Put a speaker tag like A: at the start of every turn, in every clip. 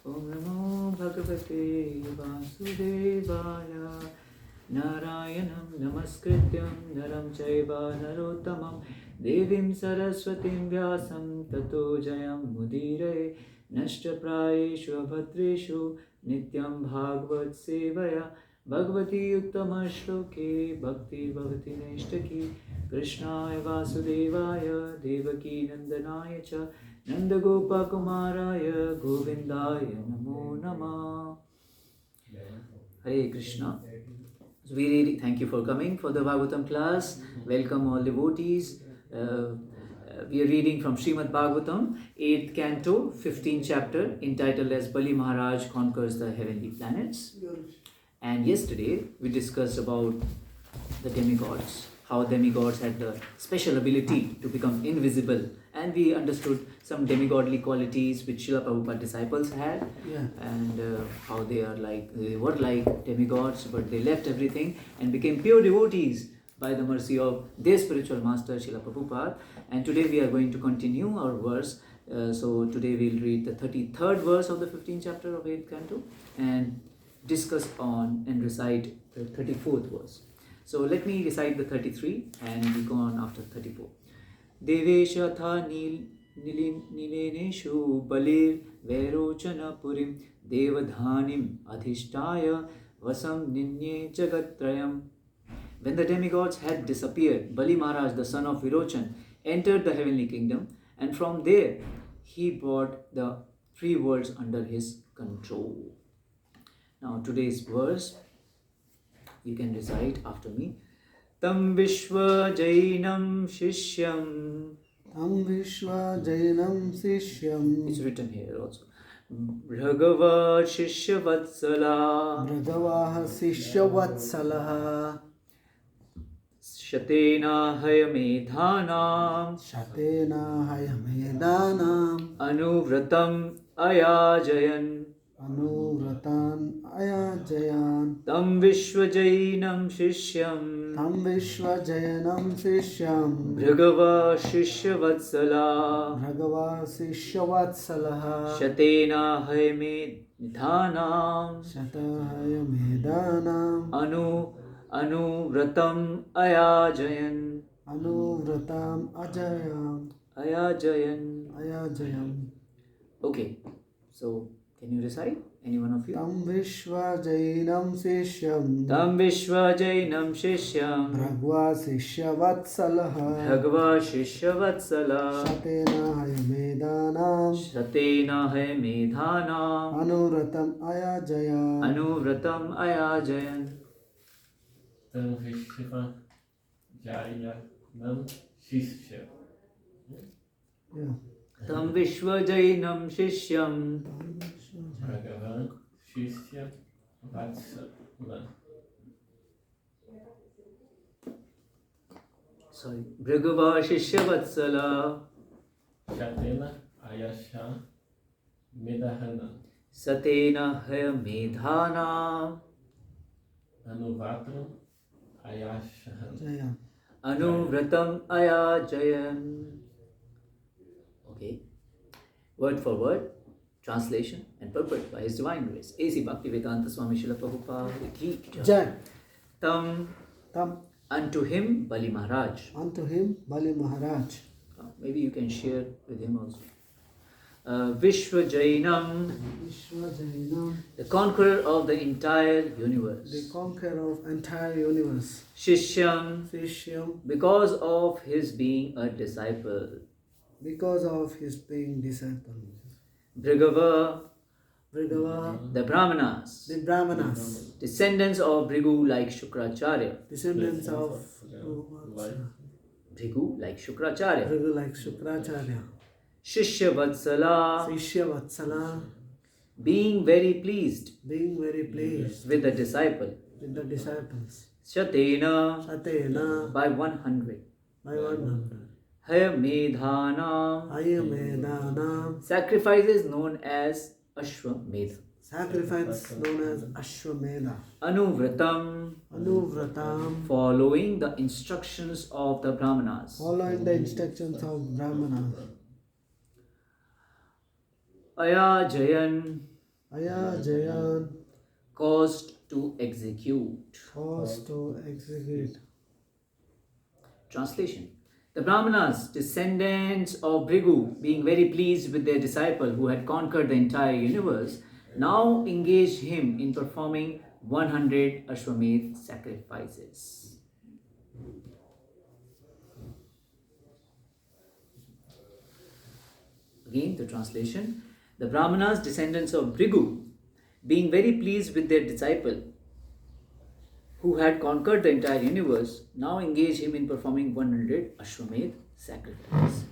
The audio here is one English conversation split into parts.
A: Om Namo Bhagavate Vasudevaya. Narayanam Namaskrityam Naram Chaiva Narottamam Devim Saraswatim Vyasam Tato Jayam Mudire Nashta Prayeshu Abhatreshu Nityam Bhagavad Sevaya Bhagavati Uttama Shloke Bhakti Bhavati Neshtaki Krishnaya Vasudevaya Devaki Nandanaya Cha Nandagopa Kumaraya Govindaya Namo Namah. Hare Krishna. So we really thank you for coming for the Bhagavatam class. Welcome all devotees. We are reading from Srimad Bhagavatam, 8th canto, 15th chapter, entitled as Bali Maharaj Conquers the Heavenly Planets. And yesterday we discussed about the demigods, how demigods had the special ability to become invisible, and we understood some demigodly qualities which Srila Prabhupada disciples had, and how they were like demigods, but they left everything and became pure devotees by the mercy of their spiritual master Srila Prabhupada. And today we are going to continue our verse. So today we'll read the 33rd verse of the 15th chapter of 8th canto and discuss on and recite the 34th verse. So let me recite the 33 and we go on after 34. Devesha tha nileneshu balir verochana purim devadhanim adhishtaya vasam ninye jagatrayam. When the demigods had disappeared, Bali Maharaj, the son of Virochan, entered the heavenly kingdom, and from there he brought the three worlds under his control. Now today's verse, you can recite after me. Tam Vishwa Jainam Shishyam.
B: Tam Vishwa Jainam Sishyam.
A: It's written here also. Bhragava Shishya Vatsala.
B: Bhragavaha Sishya Vatsalaha.
A: Shatena Hayamedhanam.
B: Shatena Hayamedanam.
A: Anuvratam Ayajayan.
B: Anuvratan Ayajayan.
A: Tam Vishwajainam Shishyam.
B: Tam Vishwa Jayanam Sishyam.
A: Bhragava Shishya Vatsala.
B: Bhragava Sishya Vatsalaha.
A: Shatena Hayamedhanam.
B: Shatahayamedanam.
A: Anuvratam Ayajayan.
B: Anuvratam Ayajayam.
A: Okay, so can you recite? Any one of you?
B: Tam Vishwa Jainam Sishyam.
A: Tam Vishwa Jainam Shishyam.
B: Bhagava Sishya Vatsalaha.
A: Bhagava Shishya Vatsala.
B: Shatena Hayamedanam.
A: Shatena Hayamedhanam.
B: Anuvratam Ayajayan.
A: Anuvratam Ayajayan.
C: Tam Vishwa Jainam Shishyam.
A: Tam Vishwa Jainam Shishyam.
C: Bhagavan Shishya Vatsala.
A: Sorry. Bhagava Shishya Vatsala.
C: Shatena Ayasha Medahana.
A: Satena Hayamedhanam.
C: Anuvatram Ayashahan.
B: Jaya.
A: Anuvratam Ayajayan. Okay. Word for word, translation and purport by His Divine Grace. A.C. Bhaktivedanta Swami Srila Prabhupada ki
B: Jai.
A: Tam. Unto him Bali Maharaj.
B: Unto him Bali Maharaj.
A: Maybe you can share with him also. Vishwa Jainam.
B: Vishwa Jainam.
A: The conqueror of the entire universe.
B: The conqueror of entire universe.
A: Shishyam.
B: Sishyam.
A: Because of his being a disciple.
B: Because of his being disciple.
A: Bhragava.
B: The
A: Brahmanas.
B: The Brahmanas.
A: Descendants of Bhrigu like Shukracharya.
B: Descendants of
A: Bhrigu like Shukracharya.
B: Bhrigu like Shukracharya.
A: Shishya Vatsala.
B: Sishya Vatsala.
A: Being very pleased.
B: With
A: the disciple.
B: the disciples.
A: Shatena. By 100.
B: Hayamedhanam.
A: Sacrifice is known as Ashwamedha.
B: Sacrifice known as Ashwamedha.
A: Anuvratam. Following the instructions of the Brahmanas. Ayajayan,
B: Ayajayan,
A: caused to execute.
B: caused to execute.
A: Translation. The Brahmanas, descendants of Bhrigu, being very pleased with their disciple who had conquered the entire universe, now engaged him in performing 100 Ashwamedh sacrifices. Again, the translation. The Brahmanas, descendants of Bhrigu, being very pleased with their disciple who had conquered the entire universe, now engage him in performing 100 Ashwamedh sacrifices.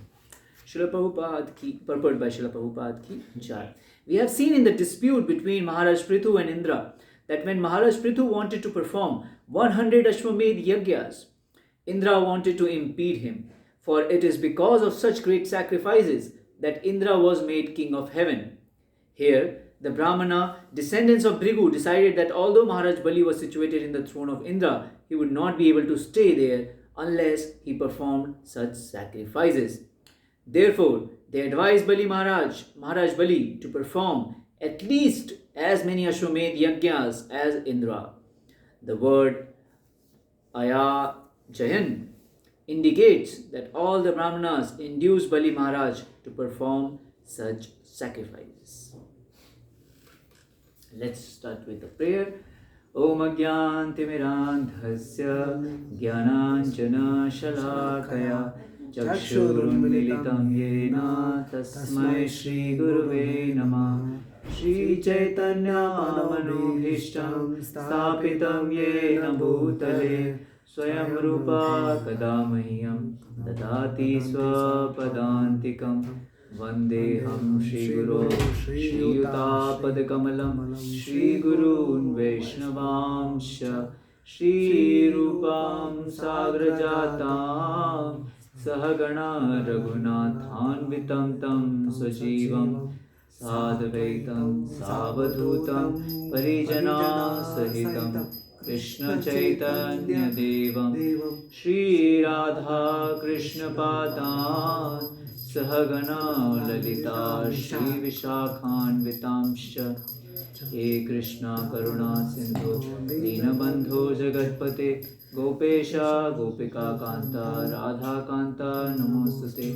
A: Srila Prabhupada ki, purport by Srila Prabhupada ki Jai. We have seen in the dispute between Maharaj Prithu and Indra that when Maharaj Prithu wanted to perform 100 Ashwamedh yagyas, Indra wanted to impede him, for it is because of such great sacrifices that Indra was made king of heaven. Here, the Brahmana, descendants of Bhrigu, decided that although Maharaj Bali was situated in the throne of Indra, he would not be able to stay there unless he performed such sacrifices. Therefore, they advised Maharaj Bali, to perform at least as many Ashwamedh yagyas as Indra. The word Ayajayan indicates that all the Brahmanas induced Bali Maharaj to perform such sacrifices. Let's start with the prayer. Om Agyantimirandhasya Jnananjana Shalakaya Chakshurunmilitam Yena Tasmai Shri Guruve Namah. Shri Chaitanya Manobhishtam Stapitam Yena Bhutale Swayam Rupa Kadamahyam Dadati Swapadantikam Vandeham Shri Guru Shri Yutapad Shri Gurun Vaishnavamsha Shri Rupam Sagrajatam Sahagana Raghunathanvitam Tam Sajivam Sadvaitam Savadhutam Parijana Sahitam Krishna Chaitanya Devam Shri Radha Krishna Padan Sahagana Lalita Shri Vishakhan Vitamsha He Krishna Karuna Sindhu Dinabandhu Jagatpate Gopesha Gopika Kanta Radha Kanta Namostate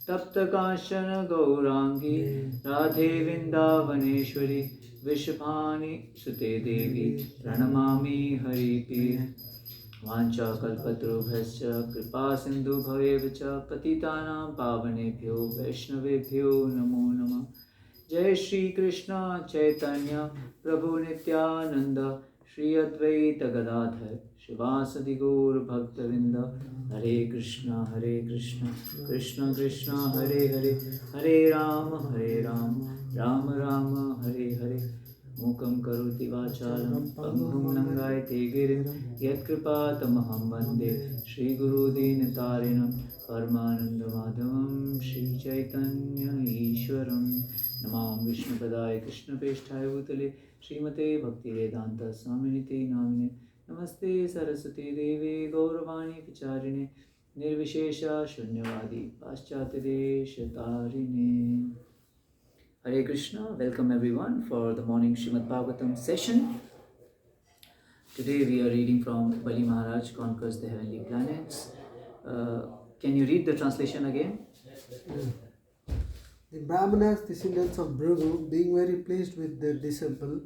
A: Tapta Kashana Gaurangi Radhe Vindavaneshwari Vishbhani Sute Devi Pranamami Haripir Vancha kalpatrubhascha kripa sindhu bhavevacha patitanam pavanebhyo vaishnavebhyo namo namah. Jai Shri Krishna Chaitanya Prabhu Nityananda Shri Advaita Gadadhar Shivasadi Gaur Bhaktavinda Hare Krishna Krishna Krishna Hare Hare Hare Rama Rama Rama Hare Hare Mukam karoti vachalam panghum nangayate girim yat kripatamaham vande Shri Guru Dinatarinam Paramananda Madhavam Shri Chaitanya Ishwaram Namam Vishnu Padaya Krishna Pesthaya Bhutale Srimate Bhakti Vedanta Swaminite Namine Namaste Saraswati Devi Gauravani Vicharine Nirvishesha Shunyavadi Paschatya Tarine. Hare Krishna, welcome everyone for the morning Srimad Bhagavatam session. Today we are reading from Bali Maharaj Conquers the Heavenly Planets. Can you read the translation again?
B: The Brahmanas, descendants of Bhrigu, being very pleased with their disciple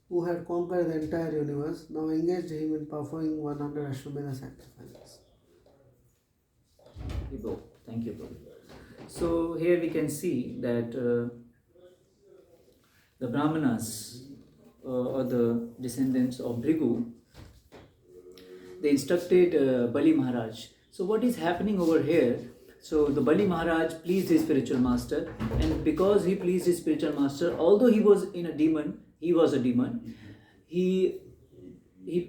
B: who had conquered the entire universe, now engaged him in performing 100 Ashwamedha sacrifices.
A: Thank you, Prabhu. So here we can see that the Brahmanas or the descendants of Bhrigu, they instructed Bali Maharaj. So what is happening over here? So the Bali Maharaj pleased his spiritual master, and because he pleased his spiritual master, although he was a demon, he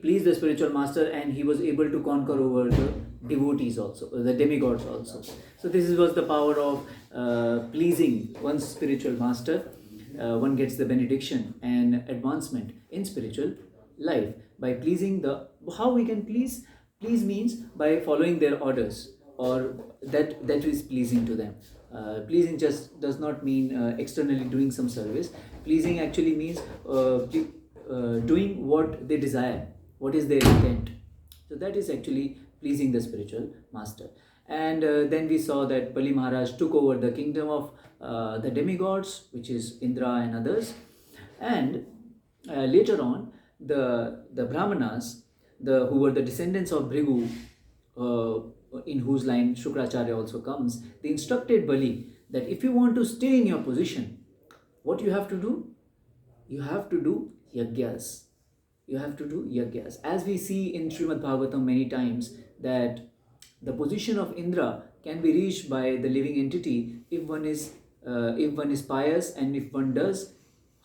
A: pleased the spiritual master and he was able to conquer over the devotees also, the demigods also. So this was the power of pleasing one's spiritual master. One gets the benediction and advancement in spiritual life by pleasing the. How we can please? Please means by following their orders, or that is pleasing to them. Pleasing just does not mean externally doing some service. Pleasing actually means doing what they desire, what is their intent. So that is actually pleasing the spiritual master. And then we saw that Bali Maharaj took over the kingdom of the demigods, which is Indra and others. And later on, the Brahmanas, who were the descendants of Bhrigu, in whose line Shukracharya also comes, they instructed Bali that if you want to stay in your position, what you have to do? You have to do yagyas. You have to do yagyas. As we see in Srimad Bhagavatam many times, that the position of Indra can be reached by the living entity if one is pious, and if one does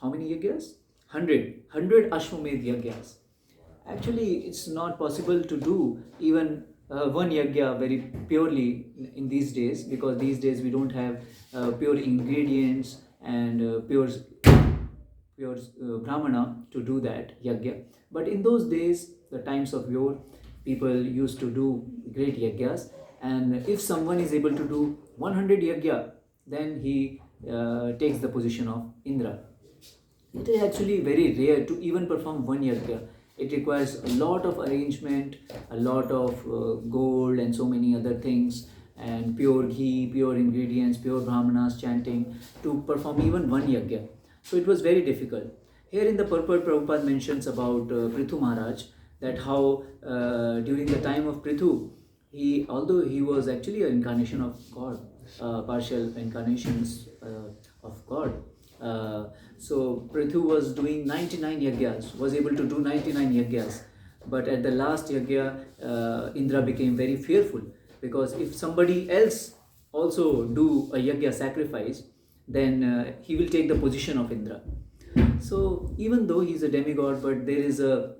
A: how many yagyas? 100 Ashwamedh yagyas. Actually, it's not possible to do even one yagya very purely in these days, because these days we don't have pure ingredients and pure brahmana to do that yagya. But in those days, the times of yore, people used to do great yagyas, and if someone is able to do 100 yagya, then he takes the position of Indra. It is actually very rare to even perform one yagya. It requires a lot of arrangement, a lot of gold and so many other things, and pure ghee, pure ingredients, pure brahmanas chanting to perform even one yagya. So it was very difficult. Here in the purport, Prabhupada mentions about Prithu Maharaj, that how during the time of Prithu, although he was actually an incarnation of God, partial incarnations of God. So Prithu was doing 99 yagyas, was able to do 99 yagyas. But at the last yagya, Indra became very fearful, because if somebody else also do a yagya sacrifice, then he will take the position of Indra. So even though he is a demigod, but there is a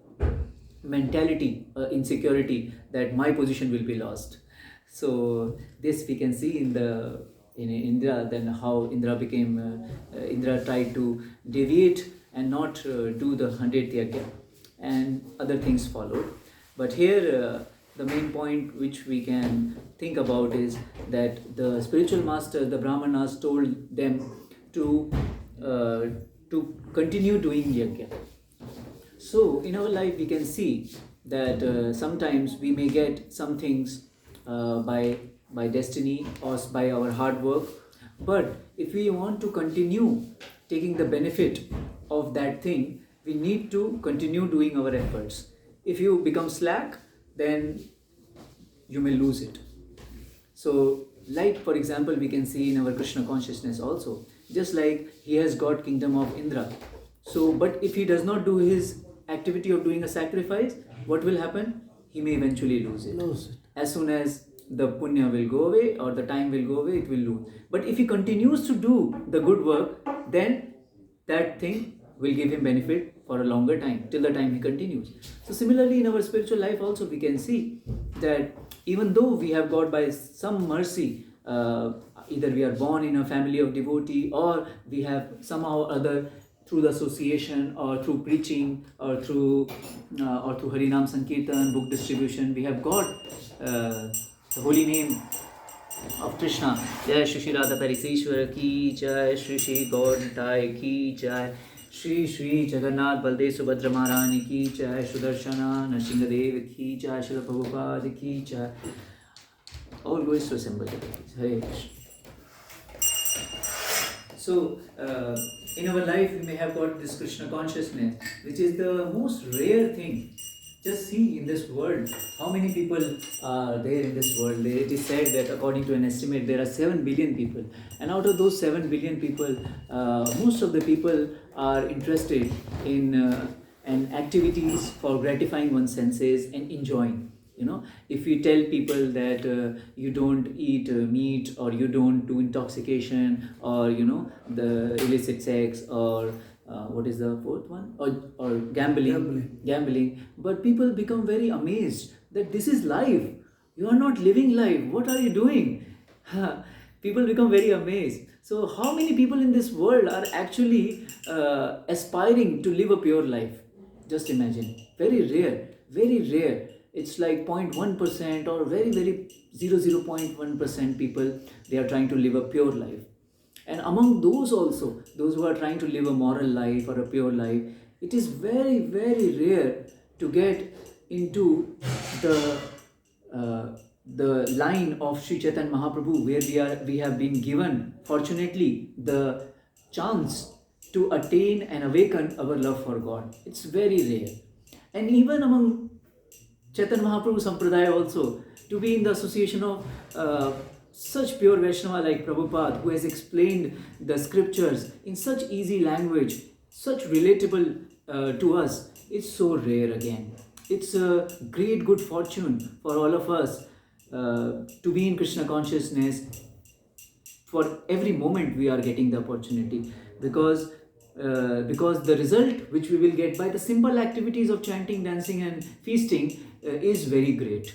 A: mentality, insecurity that my position will be lost. So this we can see in Indra, then how Indra tried to deviate and not do the 100th yagya, and other things followed. But here the main point which we can think about is that the spiritual master, the Brahmanas, told them to continue doing yagya. So in our life we can see that sometimes we may get some things by destiny or by our hard work, but if we want to continue taking the benefit of that thing, we need to continue doing our efforts. If you become slack, then you may lose it. So like for example, we can see in our Krishna consciousness also, just like he has got kingdom of Indra. So but if he does not do his activity of doing a sacrifice, what will happen? He may eventually lose it. As soon as the punya will go away or the time will go away, it will lose. But if he continues to do the good work, then that thing will give him benefit for a longer time, till the time he continues. So similarly in our spiritual life also we can see that even though we have got by some mercy, either we are born in a family of devotee, or we have somehow or other through the association or through preaching or through Harinam Sankirtan, book distribution, we have got the holy name of Krishna. Jai Shri Shri Radha Pariseshwara ki jai, Shri Shri Gaur Nitai ki jai, Shri Shri Jagannath Baldev Subhadra Maharani ki jai, Sudarshana Nrsimhadev ki jai, Srila Prabhupada ki jai. All goes to assemble. Hare Krishna. So in our life we may have got this Krishna consciousness, which is the most rare thing. Just see in this world, how many people are there in this world. It is said that according to an estimate, there are 7 billion people. And out of those 7 billion people, most of the people are interested in activities for gratifying one's senses and enjoying. You know, if we tell people that you don't eat meat, or you don't do intoxication, or the illicit sex, or what is the fourth one? Or gambling. But people become very amazed that this is life. You are not living life. What are you doing? People become very amazed. So how many people in this world are actually aspiring to live a pure life? Just imagine. Very rare. Very rare. It's like 0.1% or very, very 0.1% people, they are trying to live a pure life. And among those also, those who are trying to live a moral life or a pure life, it is very, very rare to get into the line of Sri Chaitanya Mahaprabhu, where we have been given, fortunately, the chance to attain and awaken our love for God. It's very rare. And even among Chaitanya Mahaprabhu Sampradaya also, to be in the association of such pure Vaishnava like Prabhupada, who has explained the scriptures in such easy language, such relatable to us, it's so rare again. It's a great good fortune for all of us to be in Krishna consciousness. For every moment we are getting the opportunity, because the result which we will get by the simple activities of chanting, dancing and feasting is very great.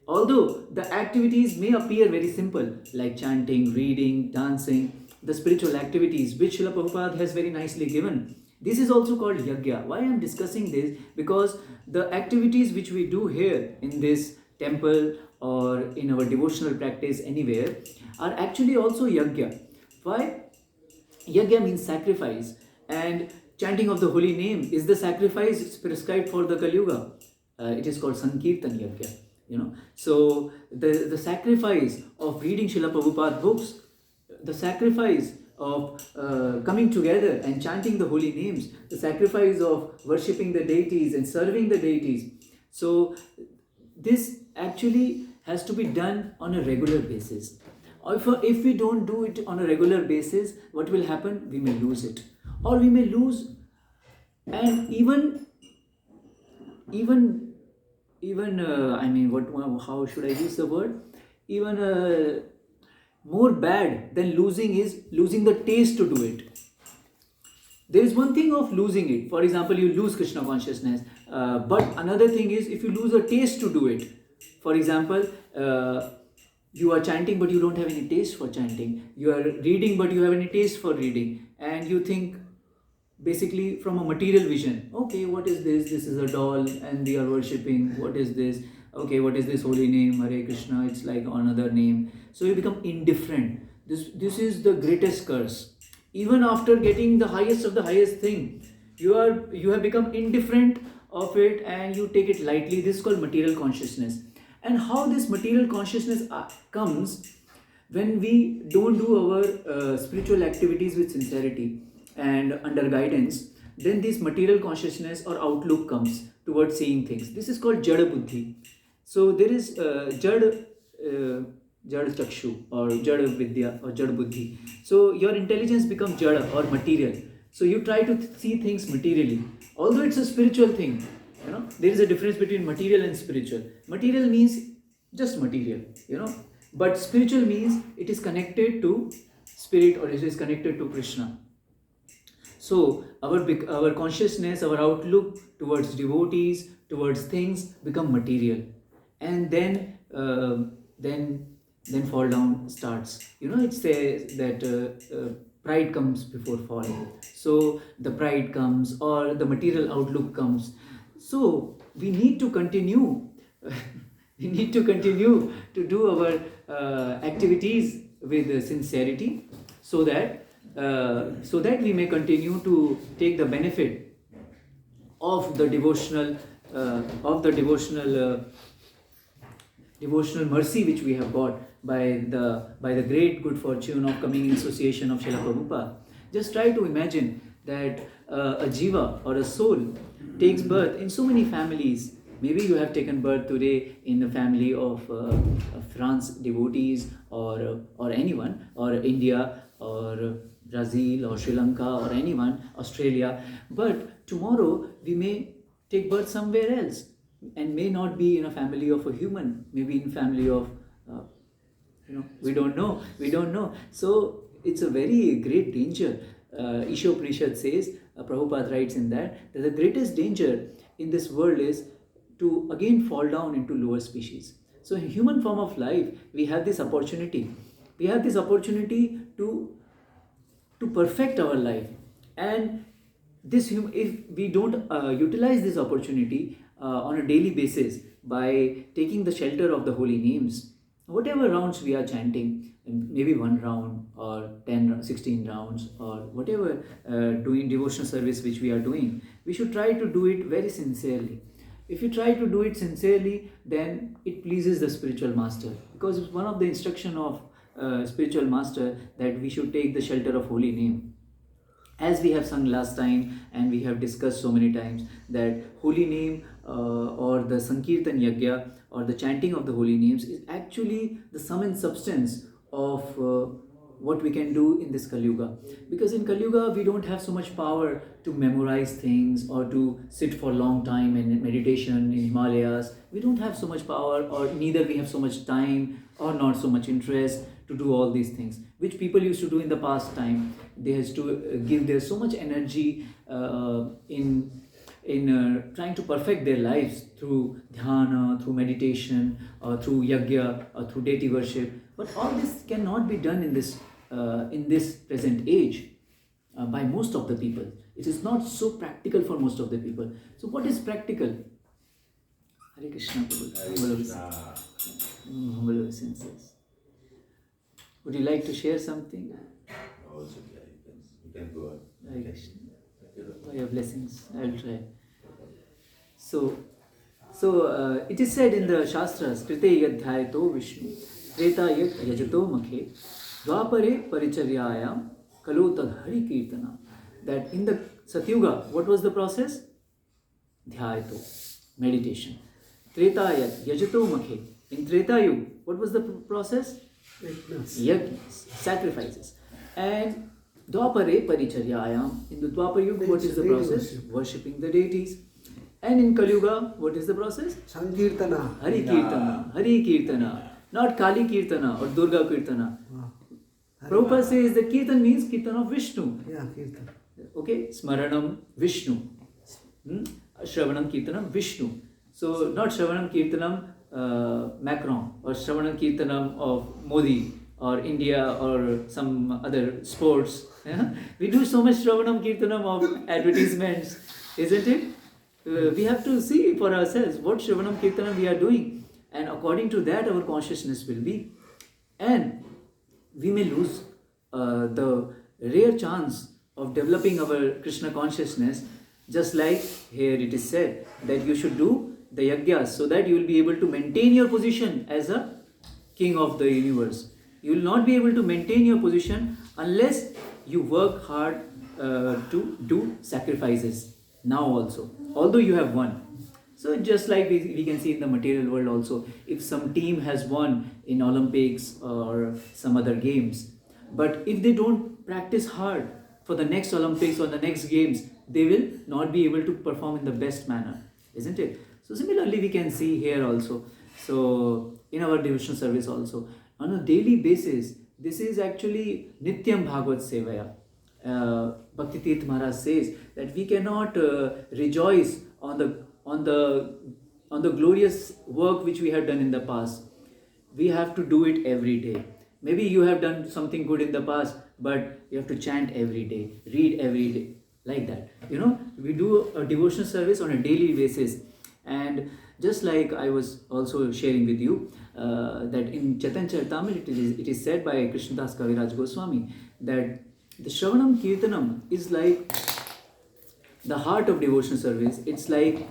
A: Although the activities may appear very simple, like chanting, reading, dancing, the spiritual activities which Srila Prabhupada has very nicely given, this is also called yajna. Why I am discussing this? Because the activities which we do here in this temple or in our devotional practice anywhere are actually also yajna. Why? Yajna means sacrifice, and chanting of the holy name is the sacrifice prescribed for the Kali Yuga. It is called Sankirtan Yajna. So the sacrifice of reading Srila Prabhupada books, the sacrifice of coming together and chanting the holy names, the sacrifice of worshipping the deities and serving the deities. So this actually has to be done on a regular basis. If we don't do it on a regular basis, what will happen? We may lose it, or we may lose, and even I mean, how should I use the word? Even more bad than losing is losing the taste to do it. There is one thing of losing it. For example, you lose Krishna consciousness, but another thing is if you lose a taste to do it. For example, you are chanting but you don't have any taste for chanting. You are reading but you have any taste for reading, and you think basically from a material vision. Okay, what is this? This is a doll and we are worshipping. What is this? Okay, what is this holy name? Hare Krishna. It's like another name. So you become indifferent. This is the greatest curse. Even after getting the highest of the highest thing, you have become indifferent of it and you take it lightly. This is called material consciousness. And how this material consciousness comes when we don't do our spiritual activities with sincerity and under guidance, then this material consciousness or outlook comes towards seeing things. This is called jada buddhi. So there is jad chakshu or jada vidya or jada buddhi. So your intelligence becomes jada or material. So you try to see things materially, although it's a spiritual thing. There is a difference between material and spiritual. Material means just material, but spiritual means it is connected to spirit or it is connected to Krishna. So our consciousness, our outlook towards devotees, towards things become material, and then fall down starts. It says that pride comes before fall. So the pride comes or the material outlook comes. So we need to continue. We need to continue to do our activities with sincerity, so that we may continue to take the benefit of the devotional mercy which we have got by the great good fortune of coming in association of Srila Prabhupada. Just try to imagine that a jiva or a soul takes birth in so many families. Maybe you have taken birth today in the family of France devotees or anyone, or India or Brazil or Sri Lanka or anyone, Australia. But tomorrow we may take birth somewhere else and may not be in a family of a human, maybe in family of, we don't know. So it's a very great danger. Ishopanishad says, Prabhupada writes in that the greatest danger in this world is to again fall down into lower species. So in human form of life, we have this opportunity. We have this opportunity to perfect our life. And if we don't utilize this opportunity on a daily basis by taking the shelter of the holy names, whatever rounds we are chanting, maybe one round or 10 16 rounds or whatever doing devotional service which we are doing, we should try to do it very sincerely. If you try to do it sincerely, then it pleases the spiritual master, because it's one of the instruction of spiritual master that we should take the shelter of holy name. As we have sung last time and we have discussed so many times, that holy name or the Sankirtan Yagya or the chanting of the holy names is actually the sum and substance of what we can do in this Kali Yuga. Because in Kali Yuga we don't have so much power to memorize things or to sit for a long time in meditation in Himalayas. We don't have so much power, or neither we have so much time or not so much interest to do all these things which people used to do in the past time. They has to give their so much energy in trying to perfect their lives through dhyana, through meditation, or through yagya, or through deity worship. But all this cannot be done in this present age by most of the people. It is not so practical for most of the people. So what is practical? Hare Krishna, humble obeisances. Would you like to share something?
D: No, it's okay. You can go on.
A: Hare Krishna. For your blessings, I will try. So it is said in the Shastras, Krite yadhyayato Vishnu, Treta yad yajato makhe, Dvapare paricharyayam, Kalotad Hari Kirtana. That in the Satyuga, what was the process? Dhyayato, meditation. Treta yad yajato makhe. In Treta Yuga, what was the process? Yajnas, sacrifices. And Dwapare Paricharyayam. In the Dwapar Yuga, what is the process? Worshipping the deities. And in Kali Yuga, what is the process?
B: Sankirtana.
A: Hari Kirtana. Hari Kirtana. Not Kali Kirtana or Durga Kirtana. Prabhupada says that Kirtan means Kirtan of Vishnu.
B: Yeah, Kirtan.
A: Okay? Smaranam Vishnu. Shravanam Kirtanam Vishnu. So not Shravanam Kirtanam Macron or Shravanam Kirtanam of Modi or India or some other sports. Yeah? We do so much Shravanam Kirtanam of advertisements, isn't it? We have to see for ourselves what Shravanam Kirtanam we are doing, and according to that our consciousness will be. And we may lose the rare chance of developing our Krishna consciousness, just like here it is said that you should do the yagyas so that you will be able to maintain your position as a king of the universe. You will not be able to maintain your position unless you work hard to do sacrifices now also, although you have won. So just like we can see in the material world also, if some team has won in Olympics or some other games, but if they don't practice hard for the next Olympics or the next games, they will not be able to perform in the best manner, isn't it? So similarly we can see here also. So in our devotional service also, on a daily basis, this is actually Nityam Bhagavad Sevaya. Bhakti Tirth Maharaj says that we cannot rejoice on the glorious work which we have done in the past. We have to do it every day. Maybe you have done something good in the past, but you have to chant every day, read every day, like that. You know, we do a devotional service on a daily basis. And just like I was also sharing with you, that in Chaitanya Charitamrita it is said by Krishnadas Kaviraj Goswami that the Shravanam Kirtanam is like the heart of devotional service. It's like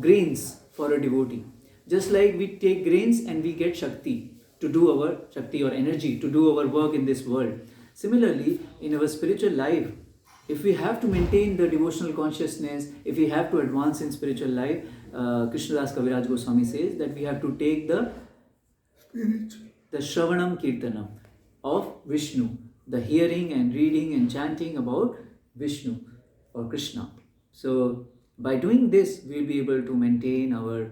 A: grains for a devotee. Just like we take grains and we get Shakti to do our Shakti or energy to do our work in this world. Similarly, in our spiritual life, if we have to maintain the devotional consciousness, if we have to advance in spiritual life, Krishnadas Kaviraj Goswami says that we have to take the Shravanam Kirtanam of Vishnu, the hearing and reading and chanting about Vishnu or Krishna. So by doing this, we'll be able to maintain our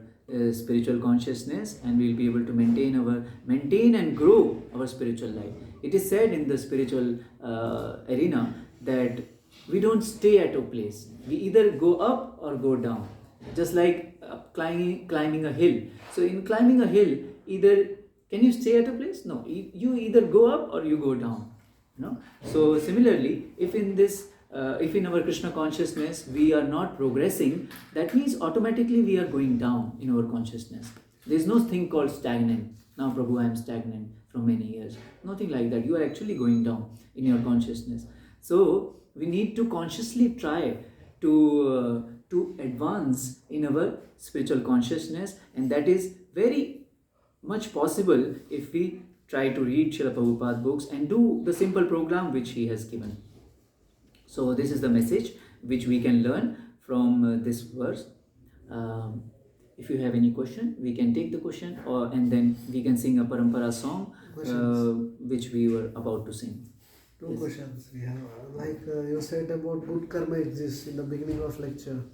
A: spiritual consciousness, and we'll be able to maintain and grow our spiritual life. It is said in the spiritual arena that we don't stay at a place. We either go up or go down. Just like climbing a hill. So in climbing a hill, either can you stay at a place? No. You either go up or you go down. No. So similarly, if in this if in our Krishna consciousness we are not progressing, that means automatically we are going down in our consciousness. There is no thing called stagnant. Now, Prabhu, I am stagnant from many years. Nothing like that. You are actually going down in your consciousness. So we need to consciously try to advance in our spiritual consciousness, and that is very much possible if we try to read Srila Prabhupada books and do the simple program which he has given. So this is the message which we can learn from this verse. If you have any question, we can take the question, and then we can sing a parampara song which we were about to sing.
B: Two questions we have. Like you said about good karma exists in the beginning of lecture.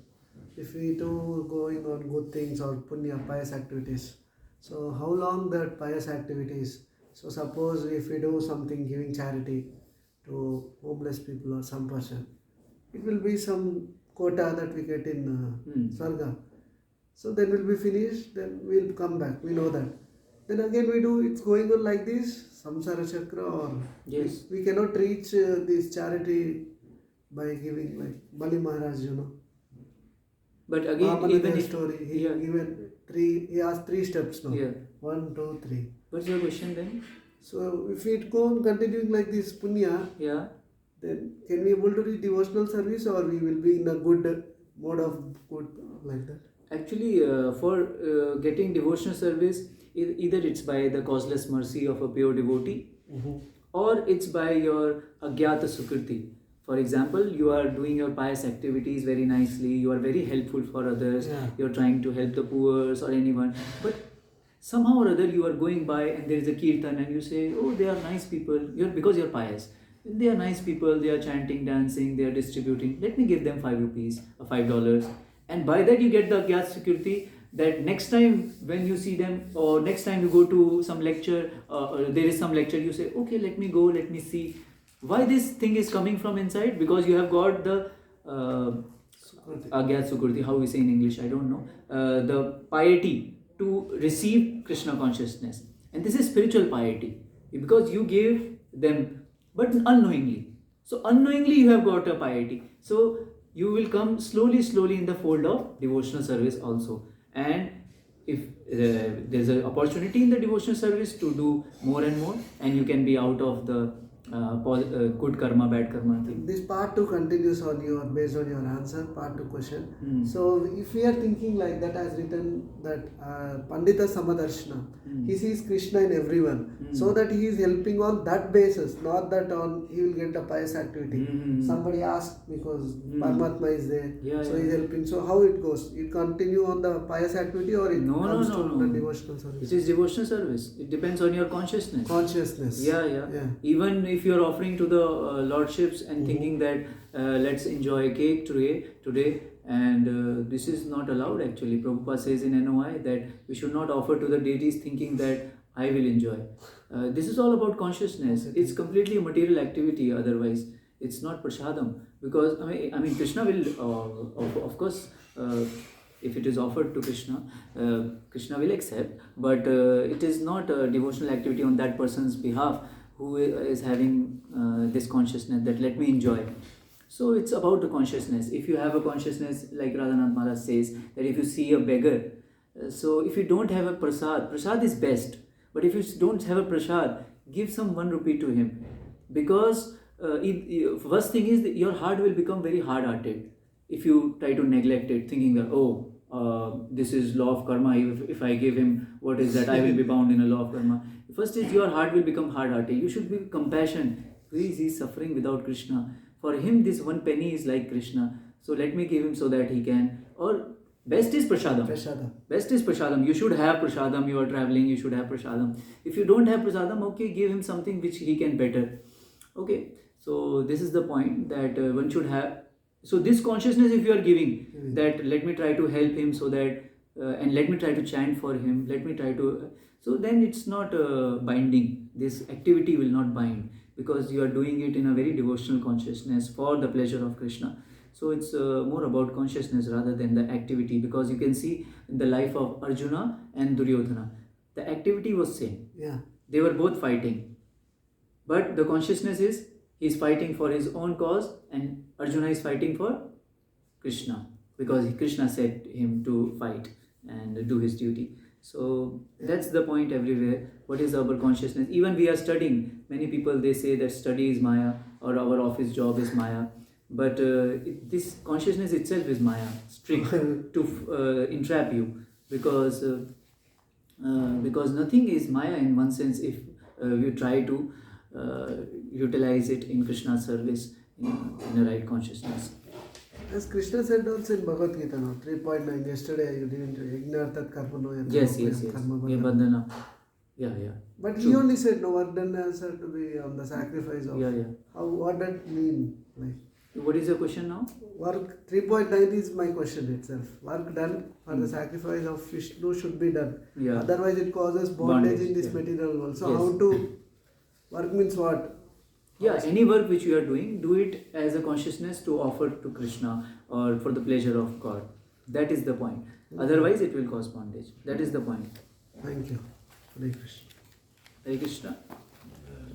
B: If we do going on good things or punya, pious activities, so how long that pious activities? So suppose if we do something giving charity to homeless people or some person, it will be some quota that we get in Sarga. So then will be finished, then we'll come back. We know that. Then again we do, it's going on like this, samsara chakra, or
A: Yes.
B: we cannot reach this charity by giving like Bali Maharaj,
A: But again,
B: Mahamandir
A: even if
B: story, he
A: yeah.
B: given three, he asked 3 steps now.
A: Yeah.
B: 1, 2, 3.
A: What's your question then?
B: So if it go on continuing like this punya,
A: Yeah.
B: then can we able to reach devotional service, or we will be in a good mode of good like that?
A: Actually, for getting devotional service, either it's by the causeless mercy of a pure devotee, or it's by your agyata sukriti. For example, you are doing your pious activities very nicely, you are very helpful for others,
B: Yeah.
A: you're trying to help the poor or anyone, but somehow or other you are going by and there is a kirtan and you say, oh, they are nice people, because you're pious. They are nice people, they are chanting, dancing, they are distributing. Let me give them 5 rupees or $5. And by that you get the agyat security that next time when you see them, or next time you go to some lecture, or there is some lecture, you say, okay, let me go, let me see. Why this thing is coming from inside? Because you have got the agyat sukriti, how we say in English, I don't know, the piety to receive Krishna consciousness. And this is spiritual piety, because you gave them, but unknowingly. So unknowingly you have got a piety. So you will come slowly in the fold of devotional service also. And if there's an opportunity in the devotional service to do more and more, and you can be out of the good karma, bad karma thing.
B: This part 2 continues on your, based on your answer, part 2 question. So if we are thinking like that, as written that Pandita Samadarshana, he sees Krishna in everyone, so that he is helping on that basis, not that on he will get a pious activity. Somebody asked because Paramatma is there, so he is helping. So how it goes? It continue on the pious activity, or it comes to the devotional service?
A: It is devotional service. It depends on your consciousness. Yeah. Even if you are offering to the lordships and thinking that let's enjoy cake today, and this is not allowed actually. Prabhupada says in NOI that we should not offer to the deities thinking that I will enjoy. This is all about consciousness. It's completely a material activity otherwise. It's not prasadam, because I mean Krishna will of course if it is offered to Krishna, Krishna will accept, but it is not a devotional activity on that person's behalf who is having this consciousness that let me enjoy. So it's about the consciousness. If you have a consciousness, like Radhanath Maharaj says, that if you see a beggar, so if you don't have a prasad is best. But if you don't have a prasad, give some 1 rupee to him. Because first thing is that your heart will become very hard-hearted if you try to neglect it, thinking that, this is law of karma. If I give him, what is that? I will be bound in a law of karma. First is your heart will become hard-hearted. You should be compassion. Please, he is suffering without Krishna. For him, this 1 penny is like Krishna. So let me give him so that he can. Or best is prasadam. Best is prasadam. You should have prasadam. You are traveling, you should have prasadam. If you don't have prasadam, okay, give him something which he can better. Okay. So this is the point that one should have. So this consciousness, if you are giving, that let me try to help him so that, and let me try to chant for him, let me try to, so then it's not binding. This activity will not bind, because you are doing it in a very devotional consciousness for the pleasure of Krishna. So it's more about consciousness rather than the activity, because you can see in the life of Arjuna and Duryodhana, the activity was same.
B: Yeah.
A: They were both fighting, but the consciousness is He's fighting for his own cause, and Arjuna is fighting for Krishna, because Krishna said him to fight and do his duty. So that's the point everywhere. What is our consciousness? Even we are studying. Many people, they say that study is Maya, or our office job is Maya. But this consciousness itself is Maya, strict to entrap you, because nothing is Maya in one sense if you try to utilize it in Krishna's service in the right consciousness.
B: As Krishna said also in Bhagavad Gita, no, 3.9, yesterday you didn't Ignartat Karmano Yat
A: Yes.
B: Karma
A: Yeah,
B: Bandhana.
A: bandhana. Yeah.
B: But
A: True.
B: he only said no work done has to be on the sacrifice of.
A: Yeah.
B: How, what that mean? Like
A: What is your question now?
B: work 3.9 is my question itself. Work done for the sacrifice of Vishnu should be done.
A: Yeah.
B: Otherwise it causes bondage in this
A: yeah.
B: material world. So
A: Yes.
B: how to work means what?
A: Yeah, any work which you are doing, do it as a consciousness to offer to Krishna or for the pleasure of God. That is the point. Otherwise, it will cause bondage. That is the point.
B: Thank you. Hare Krishna.
A: Hare Krishna.